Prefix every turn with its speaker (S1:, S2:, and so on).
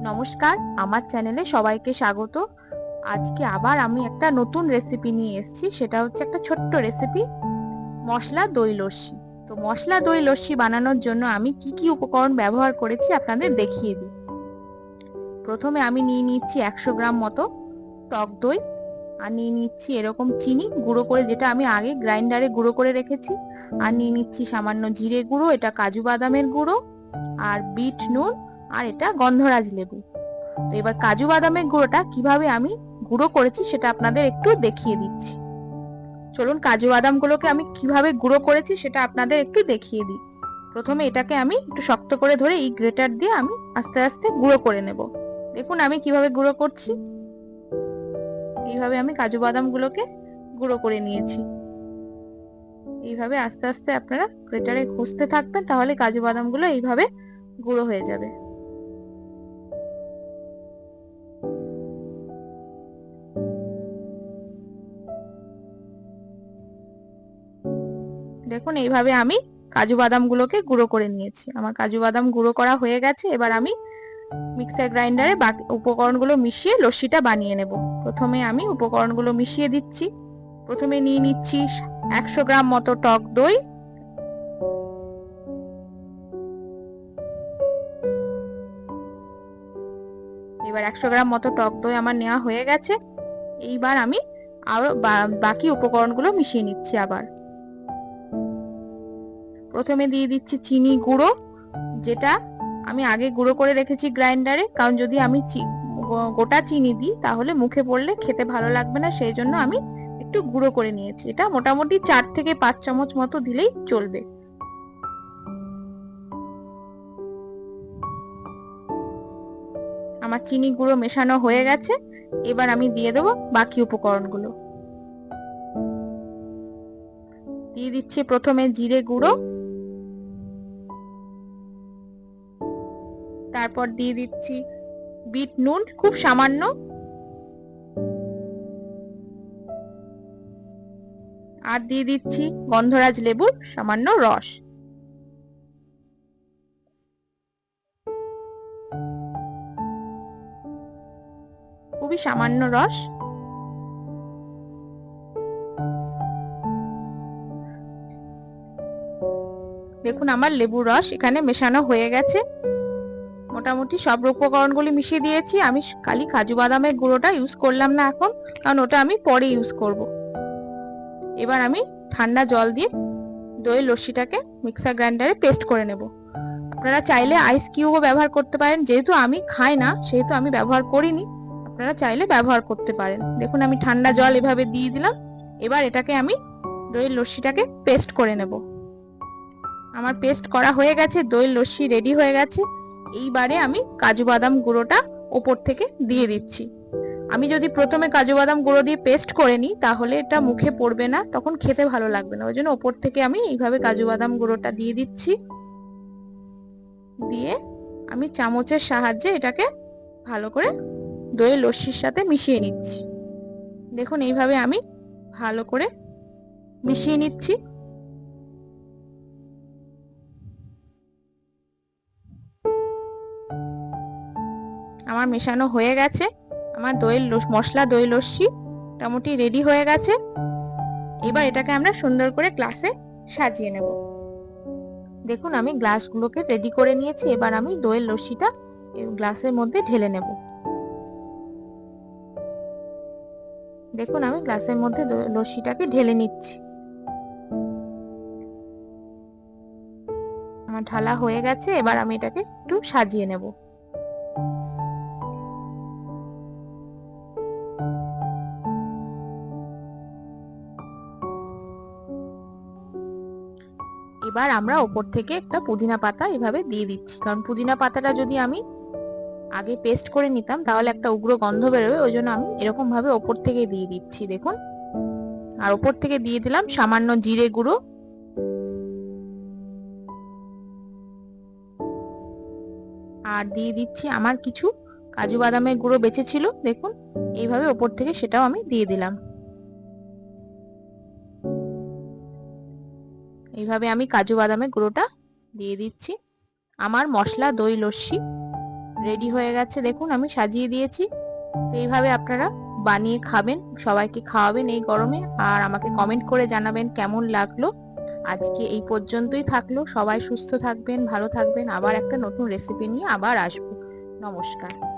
S1: নমস্কার, আমার চ্যানেলে সবাইকে স্বাগত। আজকে আবার আমি একটা নতুন রেসিপি নিয়ে এসেছি। সেটা হচ্ছে একটা ছোট্ট রেসিপি, মশলা দই লস্যি। তো মশলা দই লস্যি বানানোর জন্য আমি কি কি উপকরণ ব্যবহার করেছি আপনাদের দেখিয়ে দিই। প্রথমে আমি নিয়ে নিচ্ছি 100 গ্রাম মতো টক দই, আর নিয়ে নিচ্ছি এরকম চিনি গুঁড়ো করে, যেটা আমি আগে গ্রাইন্ডারে গুঁড়ো করে রেখেছি। আর নিয়ে নিচ্ছি সামান্য জিরে গুঁড়ো, এটা কাজু বাদামের গুঁড়ো, আর বিট নুন, আর এটা গন্ধরাজ লেবু। তো এবার কাজু বাদামের গুঁড়োটা কিভাবে আমি গুঁড়ো করেছি সেটা আপনাদের একটু দেখিয়ে দিচ্ছি। চলুন কাজু বাদামগুলোকে আমি কিভাবে গুঁড়ো করেছি সেটা আপনাদের একটু দেখিয়ে দিই। প্রথমে এটাকে আমি একটু শক্ত করে ধরে এই গ্রেটার দিয়ে আমি আস্তে আস্তে গুঁড়ো করে নেব। দেখুন আমি কিভাবে গুঁড়ো করছি। এইভাবে আমি কাজু বাদামগুলোকে গুঁড়ো করে নিয়েছি। এইভাবে আস্তে আস্তে আপনারা গ্রেটারে ঘষতে থাকবেন, তাহলে কাজু বাদামগুলো এইভাবে গুঁড়ো হয়ে যাবে। দেখুন এইভাবে আমি কাজু বাদামগুলোকে গুঁড়ো করে নিয়েছি। আমার কাজু বাদাম গুঁড়ো করা হয়ে গেছে। এবার আমি মিক্সার গ্রাইন্ডারে বাকি উপকরণগুলো মিশিয়ে লস্যিটা বানিয়ে নেব। প্রথমে আমি উপকরণগুলো মিশিয়ে দিচ্ছি। প্রথমে নিয়ে নিচ্ছি 100 গ্রাম মতো টক দই, এবার 100 গ্রাম মতো টক দই আমার নেওয়া হয়ে গেছে। এইবার আমি আরো বাকি উপকরণগুলো মিশিয়ে নিচ্ছি। আবার প্রথমে দিয়ে দিচ্ছি চিনি গুঁড়ো, যেটা আমি আগে গুঁড়ো করে রেখেছি গ্রাইন্ডারে, কারণ যদি আমি গোটা চিনি দিই তাহলে মুখে পড়লে খেতে ভালো লাগবে না, সেই জন্য আমি একটু গুঁড়ো করে নিয়েছি। এটা মোটামুটি 4 থেকে 5 চামচ মতো দিলেই চলবে। আমার চিনি গুঁড়ো মেশানো হয়ে গেছে। এবার আমি দিয়ে দেবো বাকি উপকরণগুলো। দিয়ে দিচ্ছি প্রথমে জিরে গুঁড়ো, তারপর দিয়ে দিচ্ছি বিট নুন খুব সামান্য, আর দিয়ে দিচ্ছি গন্ধরাজ লেবুর সামান্য রস। খুবই সামান্য রস। দেখুন আমার লেবুর রস এখানে মেশানো হয়ে গেছে। মোটামুটি সব উপকরণগুলি মিশিয়ে দিয়েছি। আমি খালি কাজু বাদামের গুঁড়োটা ইউজ করলাম না এখন, কারণ ওটা আমি পরে ইউজ করব। এবার আমি ঠান্ডা জল দিয়ে দই লস্যিটাকে মিক্সার গ্রাইন্ডারে পেস্ট করে নেব। আপনারা চাইলে আইস কিউবও ব্যবহার করতে পারেন, যেহেতু আমি খাই না সেহেতু আমি ব্যবহার করিনি। আপনারা চাইলে ব্যবহার করতে পারেন। দেখুন আমি ঠান্ডা জল এভাবে দিয়ে দিলাম। এবার এটাকে আমি দই লস্যিটাকে পেস্ট করে নেব। আমার পেস্ট করা হয়ে গেছে, দই লস্যি রেডি হয়ে গেছে। এইবারে আমি কাজু বাদাম গুঁড়োটা ওপর থেকে দিয়ে দিচ্ছি। আমি যদি প্রথমে কাজু বাদাম গুঁড়ো দিয়ে পেস্ট করে নিই তাহলে এটা মুখে পড়বে না, তখন খেতে ভালো লাগবে না। ওই জন্য ওপর থেকে আমি এইভাবে কাজু বাদাম গুঁড়োটা দিয়ে দিচ্ছি। দিয়ে আমি চামচের সাহায্যে এটাকে ভালো করে দই লস্যির সাথে মিশিয়ে নিচ্ছি। দেখুন এইভাবে আমি ভালো করে মিশিয়ে নিচ্ছি। আমার মেশানো হয়ে গেছে। আমার মশলা দই লস্যি মোটামুটি রেডি হয়ে গেছে। এবার এটাকে আমরা সুন্দর করে গ্লাসে সাজিয়ে নেব। দেখুন আমি গ্লাসগুলোকে রেডি করে নিয়েছি। এবার আমি দইয়ের লস্যিটা গ্লাসের মধ্যে ঢেলে নেব। দেখুন আমি গ্লাসের মধ্যে লস্যিটাকে ঢেলে নিচ্ছি। আমার ঢালা হয়ে গেছে। এবার আমি এটাকে একটু সাজিয়ে নেব। এবার আমরা ওপর থেকে একটা পুদিনা পাতা এভাবে দিয়ে দিচ্ছি, কারণ পুদিনা পাতাটা যদি আমি আগে পেস্ট করে নিতাম তাহলে একটা উগ্র গন্ধ বেরোবে, ওই জন্য আমি এরকম ভাবে ওপর থেকে দিয়ে দিচ্ছি। দেখুন, আর ওপর থেকে দিয়ে দিলাম সামান্য জিরে গুঁড়ো, আর দিয়ে দিচ্ছি আমার কিছু কাজু বাদামের গুঁড়ো বেঁচে ছিল। দেখুন এইভাবে ওপর থেকে সেটাও আমি দিয়ে দিলাম। এইভাবে আমি কাজু বাদামের গুঁড়োটা দিয়ে দিচ্ছি। আমার মশলা দই লস্যি রেডি হয়ে গেছে, দেখুন আমি সাজিয়ে দিয়েছি। তো এইভাবে আপনারা বানিয়ে খাবেন, সবাইকে খাওয়াবেন এই গরমে, আর আমাকে কমেন্ট করে জানাবেন কেমন লাগলো। আজকে এই পর্যন্তই থাকলো, সবাই সুস্থ থাকবেন, ভালো থাকবেন, আবার একটা নতুন রেসিপি নিয়ে আবার আসবো। নমস্কার।